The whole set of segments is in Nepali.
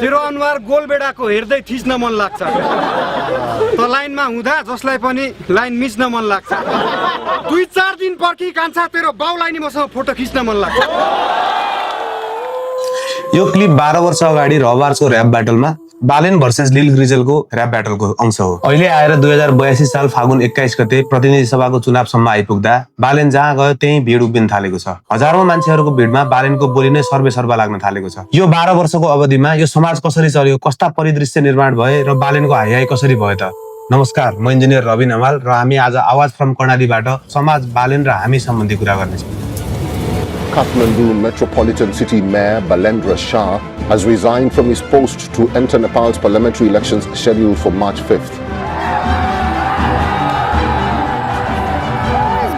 तेरो अनुहार गोलबेडाको हेर्दै थिच्न मन लाग्छ त लाइनमा हुँदा जसलाई पनि लाइन मिच्न मन लाग्छ 2-4 दिन पर्खी कान्छा तेरो बाउलाई नि मसँग फोटो खिच्न मन लाग्छ यो क्लिप 12 वर्ष अगाडि रबार्सको र्याप ब्याटलमा बालेन भर्सेस लिल ग्रिजलको र्याप ब्याटलको अंश हो। अहिले आएर 2082 साल फागुन 21 गते प्रतिनिधि सभाको चुनावसम्म आइपुग्दा बालेन जहाँ गयो त्यही भिड उभिन थालेको छ। हजारौं मान्छेहरूको भिडमा बालेनको बोली नै सर्वेसर्वा लाग्न थालेको छ। यो 12 वर्षको अवधिमा यो समाज कसरी चल्यो, कस्ता परिदृश्य निर्माण भए र बालेनको हाइहाइ कसरी भयो त? नमस्कार, म इन्जिनियर रबिन हमाल र हामी आज आवाज फ्रम कर्णालीबाट समाज, बालेन र हामी सम्बन्धी कुरा गर्नेछौँ। Kathmandu Metropolitan City Mayor Balendra Shah has resigned from his post to enter Nepal's parliamentary elections scheduled for March 5th.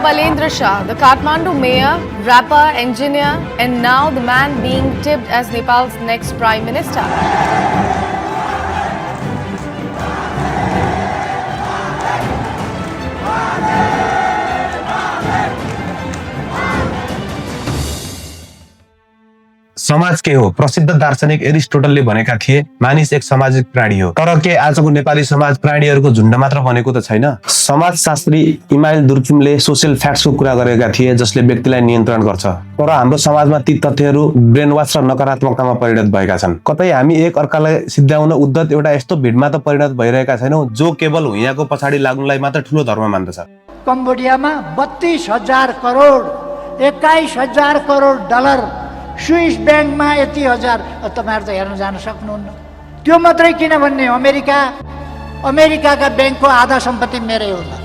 Balendra Shah, the Kathmandu mayor, rapper, engineer, and now the man being tipped as Nepal's next prime minister. समाज के हो? प्रसिद्ध दार्शनिक एरिस्टोटलले भनेका थिए मानिस एक सामाजिक प्राणी हो। तर के आजको नेपाली समाज प्राणीहरूको झुण्ड मात्र बनेको त छैन? समाजशास्त्री इमाइल दुर्किमले सोशल फ्याक्ट्सको कुरा गरेका थिए जसले व्यक्तिलाई नियन्त्रण गर्छ। तर हाम्रो समाजमा ती तथ्यहरू ब्रेन वाश र नकारात्मकतामा परिणत भएका छन्। कतै हामी एक अर्कालाई सिद्ध्याउन उद्धत एउटा यस्तो भिडमा त परिणत भइरहेका छैनौं जो केवल हुइयाको पछाडि लाग्नुलाई मात्र ठूलो धर्म मान्दछ। कम्बोडियामा 32,000 करोड 21,000 करोड डलर स्विस ब्याङ्कमा यति हजार तपाईहरु त हेर्न जान सक्नुहुन्न। त्यो मात्रै किन भन्ने अमेरिकाका ब्याङ्कको आधा सम्पत्ति मेरै होला।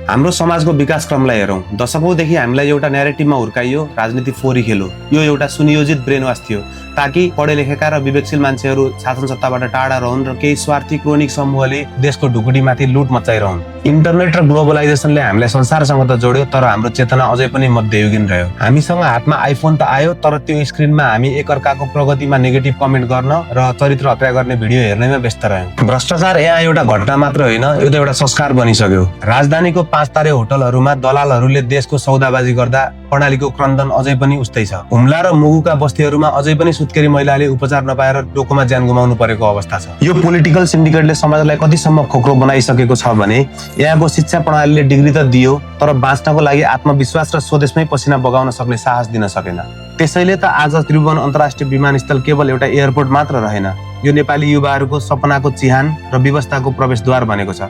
हाम्रो समाजको विकास क्रमलाई हेरौं। दशकौंदेखि हामीलाई एउटा न्यारेटिभमा हुर्काइयो, राजनीति फोरी खेलो। यो एउटा सुनियोजित ब्रेनवास थियो ताकि पढे लेखेका र विवेकशील मान्छेहरू शासन सत्ताबाट टाढा रहन् र केही स्वार्थी क्रोनिक समूहले देशको ढुकुटीमाथि लुट मचाइरहन्। इन्टरनेट र ग्लोबलाइजेसनले हामीलाई संसारसँग त जोड्यो तर हाम्रो चेतना अझै पनि मध्ययुगीन रह्यो। हामीसँग हातमा आइफोन त आयो तर त्यो स्क्रिनमा हामी एकअर्काको प्रगतिमा नेगेटिभ कमेन्ट गर्न र चरित्र हत्या गर्ने भिडियो हेर्नैमा व्यस्त रह्यौं। भ्रष्टाचार यहाँ एउटा घटना मात्र होइन, यो त एउटा संस्कार बनिसक्यो। राजधानीको 5 तारे होटलहरूमा दलालहरूले देशको सौदाबाजी गर्दा प्रणालीको क्रन्दन अझै पनि उस्तै छ। हुम्ला र मुगुका बस्तीहरूमा अझै पनि सुत्केरी महिलाले उपचार नपाएर टोकोमा ज्यान गुमाउनु परेको अवस्था छ। यो पोलिटिकल सिन्डिकेटले समाजलाई कतिसम्म खोक्रो बनाइसकेको छ भने यहाँको शिक्षा प्रणालीले डिग्री त दियो तर बाँच्नको लागि आत्मविश्वास र स्वदेशमै पसिना बगाउन सक्ने साहस दिन सकेन। त्यसैले त आज त्रिभुवन अन्तर्राष्ट्रिय विमानस्थल केवल एउटा एयरपोर्ट मात्र रहेन, यो नेपाली युवाहरूको सपनाको चिहान र व्यवस्थाको प्रवेशद्वार बनेको छ।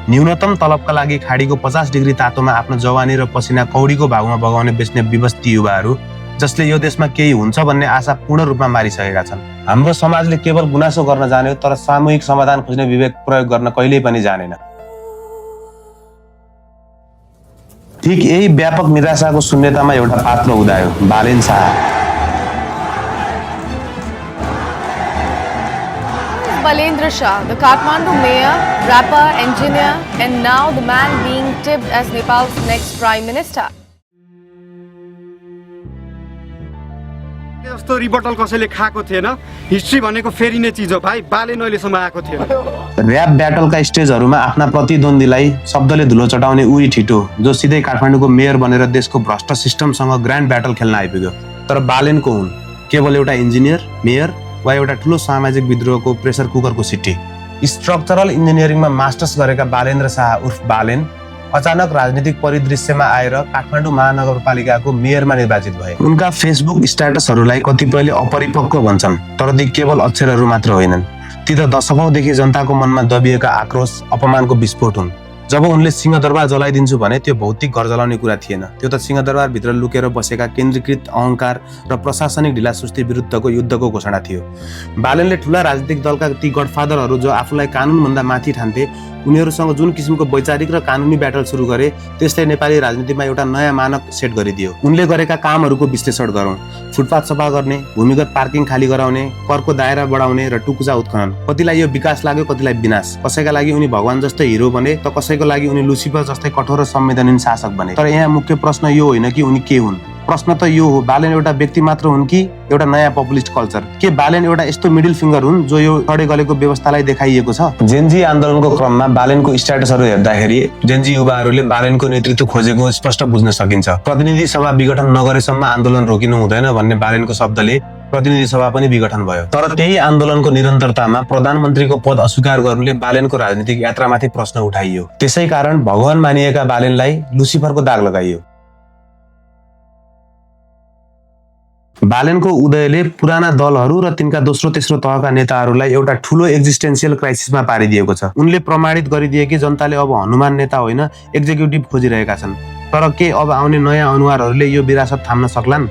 न्यूनतम तलबका लागि खाडीको 50 डिग्री तातोमा आफ्नो जवानी र पसिना कौडीको भागमा बगाउने बेच्ने विवस्ती युवाहरू जसले यो देशमा केही हुन्छ भन्ने आशा पूर्ण रूपमा मारिसकेका छन्। हाम्रो समाजले केवल गुनासो गर्न जान्यो तर सामूहिक समाधान खोज्ने विवेक प्रयोग गर्न कहिल्यै पनि जानेन। ठीक यही व्यापक निराशाको शून्यतामा एउटा पात्र उदायो, Balen Shah. Balendra Shah, the Kathmandu mayor, rapper, engineer, and now the man being tipped as Nepal's next prime minister. जस्तो रिबटल कसैले खाएको थिएन। हिस्ट्री भनेको फेरिने चीज हो भाइ, बालेन अहिलेसम्म आएको थिएन। र्याप ब्याटलका स्टेजहरूमा आफ्ना प्रतिद्वन्दीलाई शब्दले धुलो चटाउने उही ठिटो जो सिधै काठमाडौँको मेयर बनेर देशको भ्रष्ट सिस्टमसँग ग्रान्ड ब्याटल खेल्न आइपुग्यो। तर बालेनको हुन् केवल एउटा इन्जिनियर, मेयर वा एउटा ठूलो सामाजिक विद्रोहको प्रेसर कुकरको सिटी। स्ट्रक्चरल इन्जिनियरिङमा मास्टर्स गरेका बालेन्द्र शाह उर्फ बालेन अचानक राजनीतिक परिदृश्यमा आएर काठमाडौँ महानगरपालिकाको मेयरमा निर्वाचित भए। उनका फेसबुक स्ट्याटसहरूलाई कतिपयले अपरिपक्व भन्छन् तर ती केवल अक्षरहरू मात्र होइनन्, ती त दशकौंदेखि जनताको मनमा दबिएका आक्रोश, अपमानको विस्फोट हुन्। जब उनले सिंहदरबार जलाइदिन्छु भने त्यो भौतिक घर जलाउने कुरा थिएन, त्यो त सिंहदरबार भित्र लुकेर बसेका केन्द्रीकृत अहंकार र प्रशासनिक ढिलासुस्ती विरुद्धको युद्धको घोषणा थियो। बालेनले ठूला राजनीतिक दलका ती गडफादरहरू जो आफूलाई कानूनभन्दा माथि ठान्थे उनीहरूसँग जुन किसिमको वैचारिक र कानुनी ब्याटल सुरु गरे त्यसले नेपाली राजनीतिमा एउटा नयाँ मानक सेट गरिदियो। उनले गरेका कामहरूको विश्लेषण गरौँ। फुटपाथ सफा गर्ने, भूमिगत पार्किङ खाली गराउने, करको दायरा बढाउने र टुकुचा उत्खनन। कतिलाई यो विकास लाग्यो, कतिलाई विनाश। कसैका लागि उनी भगवान जस्तै हिरो बने त कसैको लागि उनी लुसिफर जस्तै कठोर र संवेदनहीन शासक बने। तर यहाँ मुख्य प्रश्न यो होइन कि उनी के हुन्, प्रश्न त यो हो बालेन एउटा व्यक्ति मात्र हुन् कि एउटा नयाँ पपुलिस्ट कल्चर? के बालेन एउटा यस्तो मिडल फिंगर हुन् जो यो सडे गलेको व्यवस्थालाई देखाइएको छ? जेनजी आन्दोलनको क्रममा बालेनको स्ट्याटसहरू हेर्दाखेरि जेनजी युवाहरूले बालेनको नेतृत्व खोजेको स्पष्ट बुझ्न सकिन्छ। प्रतिनिधि सभा विघटन नगरेसम्म आन्दोलन रोकिनु हुँदैन भन्ने बालेनको शब्दले प्रतिनिधि सभा पनि विघटन भयो। तर त्यही आन्दोलनको निरन्तरतामा प्रधानमन्त्रीको पद अस्वीकार गर्नुले बालेनको राजनीतिक यात्रामाथि प्रश्न उठाइयो। त्यसै कारण भगवान मानिएका बालेनलाई लुसिफरको दाग लगाइयो। बालेनको उदयले पुराना दलहरू र तिनका दोस्रो तेस्रो तहका नेताहरूलाई एउटा ठूलो एक्जिस्टेन्शियल क्राइसिसमा पारिदिएको छ। उनले प्रमाणित गरिदिए कि जनताले अब हनुमान नेता होइन एक्जिक्युटिभ खोजिरहेका छन्। तर के अब आउने नयाँ अनुहारहरूले यो विरासत थाम्न सक्लान्?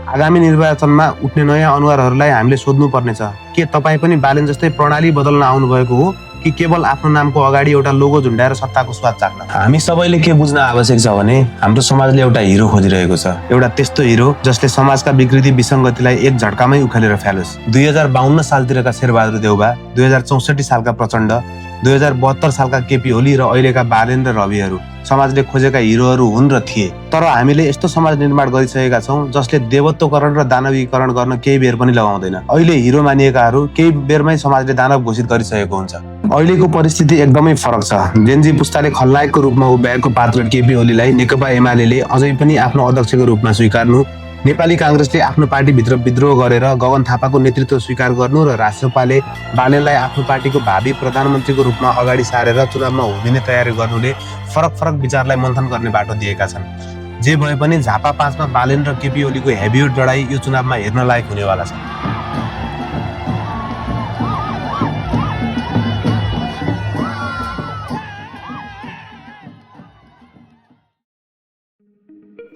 आगामी निर्वाचनमा उठ्ने नयाँ अनुहारहरूलाई हामीले सोध्नु पर्नेछ, के तपाईँ पनि बालेन जस्तै प्रणाली बदल्न आउनुभएको हो कि केवल आफ्नो नामको अगाडि एउटा लोगो झुन्डाएर सत्ताको स्वाद चाख्न? हामी सबैले के बुझ्न आवश्यक छ भने हाम्रो समाजले एउटा हिरो खोजिरहेको छ, एउटा त्यस्तो हिरो जसले समाजका विकृति विसङ्गतिलाई एक झट्कामै उखेलेर फ्यालोस्। 2052 सालतिरका शेरबहादुर देउबा, 2064 सालका प्रचण्ड, 2072 सालका केपी ओली र अहिलेका बालेन र रविहरू समाजले खोजेका हिरोहरू हुन् र थिए। तर हामीले यस्तो समाज निर्माण गरिसकेका छौँ जसले देवत्वकरण र दानवीकरण गर्न केही बेर पनि लगाउँदैन। अहिले हिरो मानिएकाहरू केही बेरमै समाजले दानव घोषित गरिसकेको हुन्छ। अहिलेको परिस्थिति एकदमै फरक छ। जेनजी पुस्ताले खलनायकको रूपमा उभ्याएको पात्र केपी ओलीलाई नेकपा एमाले अझै पनि आफ्नो अध्यक्षको रूपमा स्वीकार्नु, नेपाली कांग्रेसले आफ्नो पार्टीभित्र विद्रोह गरेर गगन थापाको नेतृत्व स्वीकार गर्नु र राष्ट्रपाले बालेनलाई आफ्नो पार्टीको भावी प्रधानमन्त्रीको रूपमा अगाडि सारेर चुनावमा उभिने तयारी गर्नुले फरक फरक विचारलाई मन्थन गर्ने बाटो दिएका छन्। जे भए पनि झापा 5 मा बालेन र केपी ओलीको हेभिवेट लडाई यो चुनावमा हेर्न लायक हुनेवाला छ।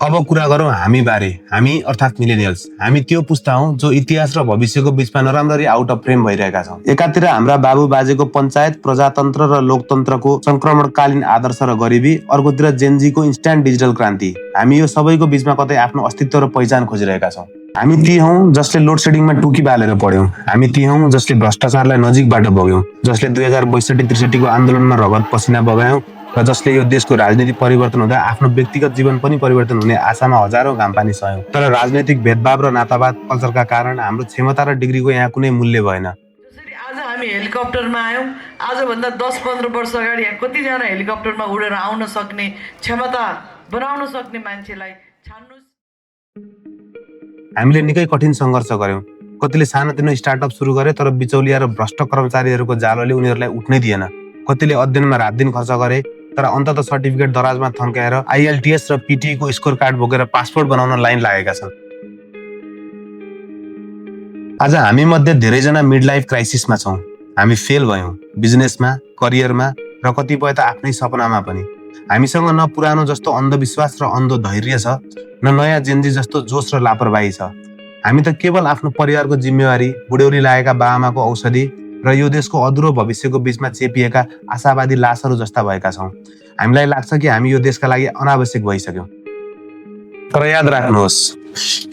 अब कुरा गरौँ हामी बारे। हामी अर्थात् मिलेनियल्स। हामी त्यो पुस्ता हौं जो इतिहास र भविष्यको बीचमा नराम्ररी आउट अफ फ्रेम भइरहेका छौं। एकातिर हाम्रा बाबु बाजेको पञ्चायत, प्रजातन्त्र र लोकतन्त्रको संक्रमणकालीन आदर्श र गरिबी, अर्कोतिर जेनजीको इन्स्ट्यान्ट डिजिटल क्रान्ति। हामी यो सबैको बीचमा कतै आफ्नो अस्तित्व र पहिचान खोजिरहेका छौं। हामी ती हौं जसले लोड सेडिङमा टुकी बालेर पढ्यौं। हामी ती हौं जसले भ्रष्टाचारलाई नजिकबाट भोग्यौं, जसले 2062-63 को आन्दोलनमा रगत पसिना बगायौं र जसले यो देशको राजनीति परिवर्तन हुँदा आफ्नो व्यक्तिगत जीवन पनि परिवर्तन हुने आशामा हजारौं घामपानी सह्यौं। तर राजनैतिक भेदभाव र नातावाद कल्चरका कारण हाम्रो क्षमता र डिग्रीको यहाँ कुनै मूल्य भएन। जसरी आज हामी हेलिकप्टरमा आयौं, आजभन्दा 10-15 वर्ष अगाडि यहाँ कतिजना हेलिकप्टरमा उडेर आउन सक्ने क्षमता बनाउन सक्ने मान्छेलाई छान्नुस्। हामीले निकै कठिन सङ्घर्ष गर्यौं। कतिले सानोतिनो स्टार्टअप सुरु गरे तर बिचौलिया र भ्रष्ट कर्मचारीहरूको जालले उनीहरूलाई उठ्नै दिएन। कतिले अध्ययनमा रात दिन खर्च गरे तर अन्तत सर्टिफिकेट दराजमा थन्काएर आईएलटीएस र पीटी को स्कोर कार्ड बोकेर पासपोर्ट बनाउन लाइन लागेका छन्। आज हामी मध्ये धेरैजना मिड लाइफ क्राइसिसमा छौं। हामी फेल भयौं बिजनेसमा, करियरमा र कतिपय त आफ्नै सपनामा पनि। हामीसँग न पुरानो जस्तो अन्धविश्वास र अन्धो धैर्य छ, न नयाँ जेनजी जस्तो जोश र लापरवाही छ। हामी त केवल आफ्नो परिवारको जिम्मेवारी, बुढ्यौली लागेका बाआमाको औषधि र यो देशको अधुरो भविष्यको बीचमा चेपिएका आशावादी लासहरू जस्ता भएका छौं। हामीलाई लाग्छ कि हामी यो देशका लागि अनावश्यक भइसक्यौं। तर याद राख्नुहोस्,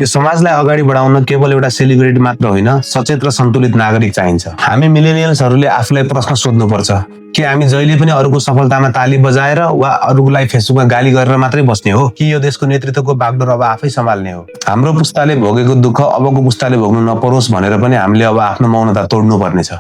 यो समाजलाई अगाडि बढाउन केवल एउटा सेलिब्रिटी मात्र होइन, सचेत र सन्तुलित नागरिक चाहिन्छ। हामी मिलेनियल्सहरूले आफूलाई प्रश्न सोध्नुपर्छ, के हामी जहिले पनि अरूको सफलतामा ताली बजाएर वा अरूलाई फेसबुकमा गाली गरेर मात्रै बस्ने हो कि यो देशको नेतृत्वको बागडोर अब आफै सम्हाल्ने हो? हाम्रो पुस्ताले भोगेको दुःख अबको पुस्ताले भोग्नु नपरोस् भनेर पनि हामीले अब आफ्नो मौनता तोड्नु पर्नेछ।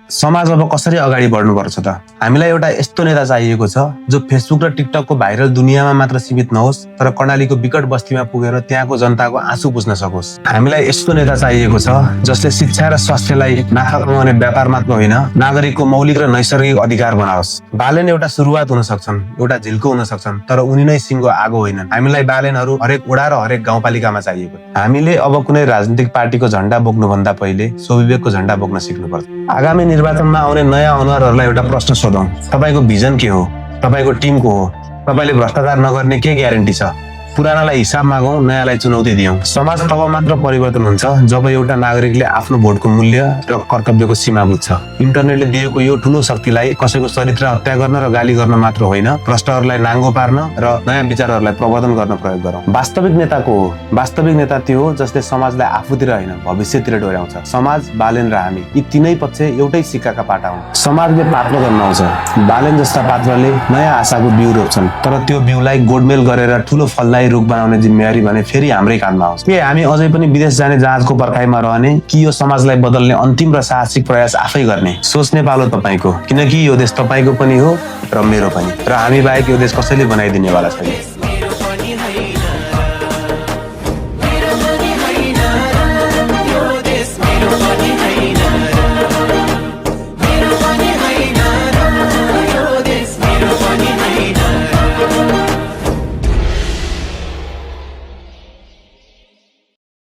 समाज अब कसरी अगाडि बढ्नुपर्छ त? हामीलाई एउटा यस्तो नेता चाहिएको छ जो फेसबुक र टिकटकको भाइरल दुनियाँमा मात्र सीमित नहोस् तर कर्णालीको विकट बस्तीमा पुगेर त्यहाँको जनताको आँसु पुस्न सकोस्। हामीलाई यस्तो नेता चाहिएको छ जसले शिक्षा र स्वास्थ्यलाई नाफा कमाउने व्यापार मात्र होइन, नागरिकको मौलिक र नैसर्गिक अधिकार बनाओस्। बालेन एउटा सुरुवात हुन सक्छन्, एउटा झिल्को हुन सक्छन्, तर उनी नै सिंहको आगो होइनन्। हामीलाई बालेनहरू हरेक वडा र हरेक गाउँपालिकामा चाहिएको। हामीले अब कुनै राजनीतिक पार्टीको झण्डा बोक्नुभन्दा पहिले स्वविवेकको झण्डा बोक्न सिक्नुपर्छ। आगामी निर्वाचनमा आउने नयाँ अनुहारहरूलाई एउटा प्रश्न सोधौं, तपाईको भिजन के हो? तपाईको टिम को हो? तपाईले भ्रष्टाचार नगर्ने के ग्यारेन्टी छ? पुरानालाई हिसाब मागौं, नयाँलाई चुनौती दियौं। समाज तब मात्र परिवर्तन हुन्छ जब एउटा नागरिकले आफ्नो भोटको मूल्य र कर्तव्यको सीमा बुझ्छ। इन्टरनेटले दिएको यो ठूलो शक्तिलाई कसैको चरित्र हत्या गर्न र गाली गर्न मात्र होइन, भ्रष्टहरूलाई नाङ्गो पार्न र नयाँ विचारहरूलाई प्रवर्धन गर्न प्रयोग गरौं। वास्तविक नेता को हो? वास्तविक नेता त्यो हो जसले समाजलाई आफूतिर होइन भविष्यतिर डोर्याउँछ। समाज, बालेन र हामी यी तीनै पक्ष एउटै सिक्काका पाटा हुन्। समाजले पात्रो गर्न आउँछ। बालेन जस्ता पात्रले नयाँ आशाको बिउ रोप्छन्, तर त्यो बिउलाई गोडमेल गरेर ठूलो फललाई रुख बनाउने जिम्मेवारी भने फेरि हाम्रै काँधमा आउँछ। के हामी अझै पनि विदेश जाने जहाजको पर्खाइमा रहने कि यो समाजलाई बदल्ने अन्तिम र साहसिक प्रयास आफै गर्ने? सोच्ने पालो तपाईको, किनकि यो देश तपाईको पनि हो र मेरो पनि, र हामी बाहेक यो देश कसैले बनाइदिनेवाला छैन।